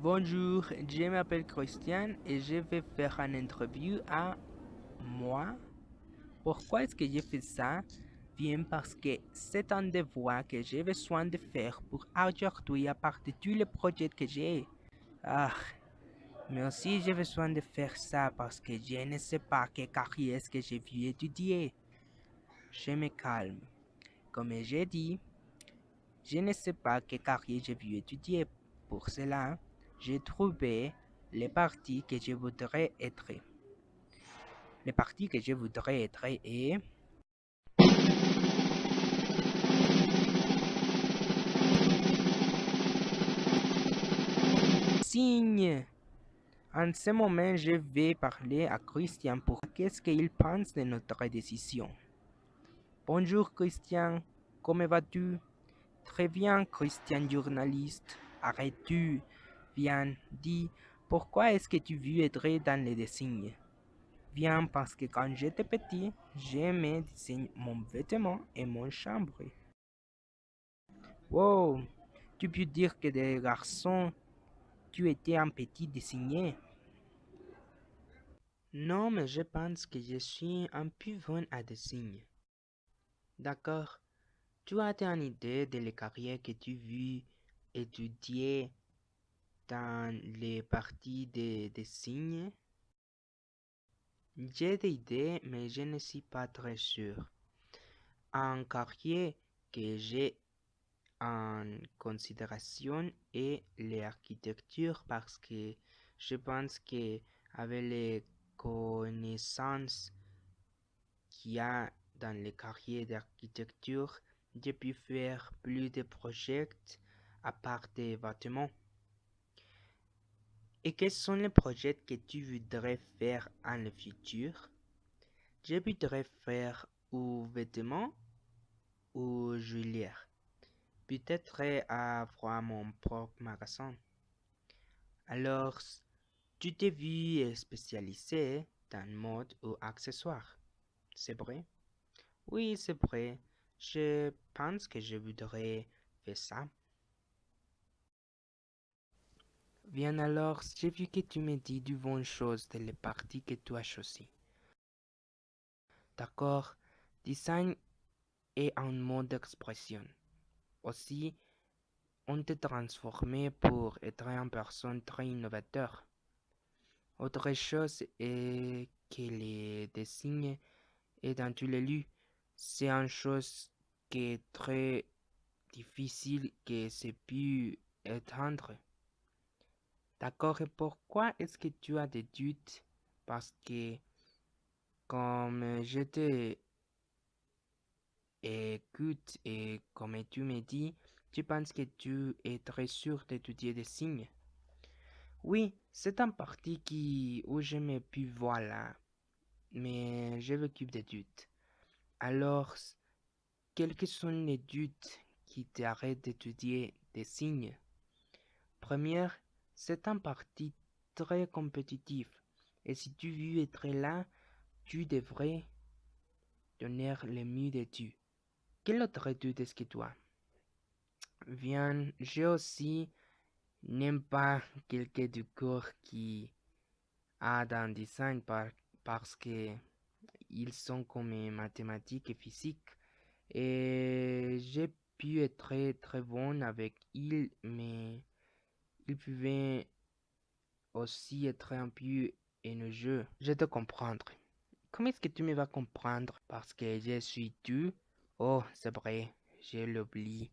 Bonjour, je m'appelle Christian et je vais faire une interview à moi. Pourquoi est-ce que j'ai fait ça? Bien parce que c'est un devoir que j'ai besoin de faire pour aujourd'hui à part de tous les projets que j'ai. Ah, mais aussi j'ai besoin de faire ça parce que je ne sais pas quelle carrière est-ce que j'ai vu étudier. Je me calme. Comme j'ai dit, je ne sais pas quelle carrière j'ai vu étudier. Pour cela, j'ai trouvé les parties que je voudrais être. Les parties que je voudrais être est signe. En ce moment, je vais parler à Christian pour qu'est-ce qu'il pense de notre décision. Bonjour Christian, comment vas-tu? Très bien, Christian journaliste. Arrête-tu. Viens, dis, pourquoi est-ce que tu veux être dans les dessins? Bien, parce que quand j'étais petit, j'aimais dessiner mon vêtement et mon chambre. Wow, tu peux dire que des garçons, tu étais un petit dessinier. Non, mais je pense que je suis un peu bon à dessiner. D'accord. Tu as une idée de la carrière que tu veux étudier dans les parties de dessin? J'ai des idées, mais je ne suis pas très sûr. Un carrière que j'ai en considération est l'architecture parce que je pense que avec les connaissances qu'il y a dans les carrières d'architecture, j'ai pu faire plus de projets à part des bâtiments. Et quels sont les projets que tu voudrais faire en le futur? Je voudrais faire ou vêtements ou joulière. Peut-être avoir mon propre magasin. Alors, tu t'es vu spécialisé dans mode ou accessoires, c'est vrai? Oui, c'est vrai. Je pense que je voudrais faire ça. Bien alors, j'ai vu que tu me dis de bonnes choses de les parties que tu as choisies. D'accord, design est un mode d'expression. Aussi, on te transformé pour être une personne très innovateur. Autre chose est que les dessins et dans tous les lieux, c'est une chose qui est très difficile que c'est pu éteindre. D'accord, et pourquoi est-ce que tu as des doutes? Parce que comme je te écoute et comme tu me dis, tu penses que tu es très sûr d'étudier des signes. Oui, c'est un parti où je me puis voilà, mais je m'occupe des doutes. Alors, quels sont les doutes qui t'arrêtent d'étudier des signes? Première, c'est un parti très compétitif. Et si tu veux être là, tu devrais donner le mieux de tu. Quel autre doute est-ce que toi? Bien, j'ai aussi n'aime pas quelqu'un du cours qui a dans design parce que ils sont comme mathématiques et physique. Et j'ai pu être très très bon avec ils, mais ils pouvaient aussi être un peu enneigeux. Je te comprendre. Comment est-ce que tu me vas comprendre? Parce que je suis tu? Oh, c'est vrai, je l'oublie.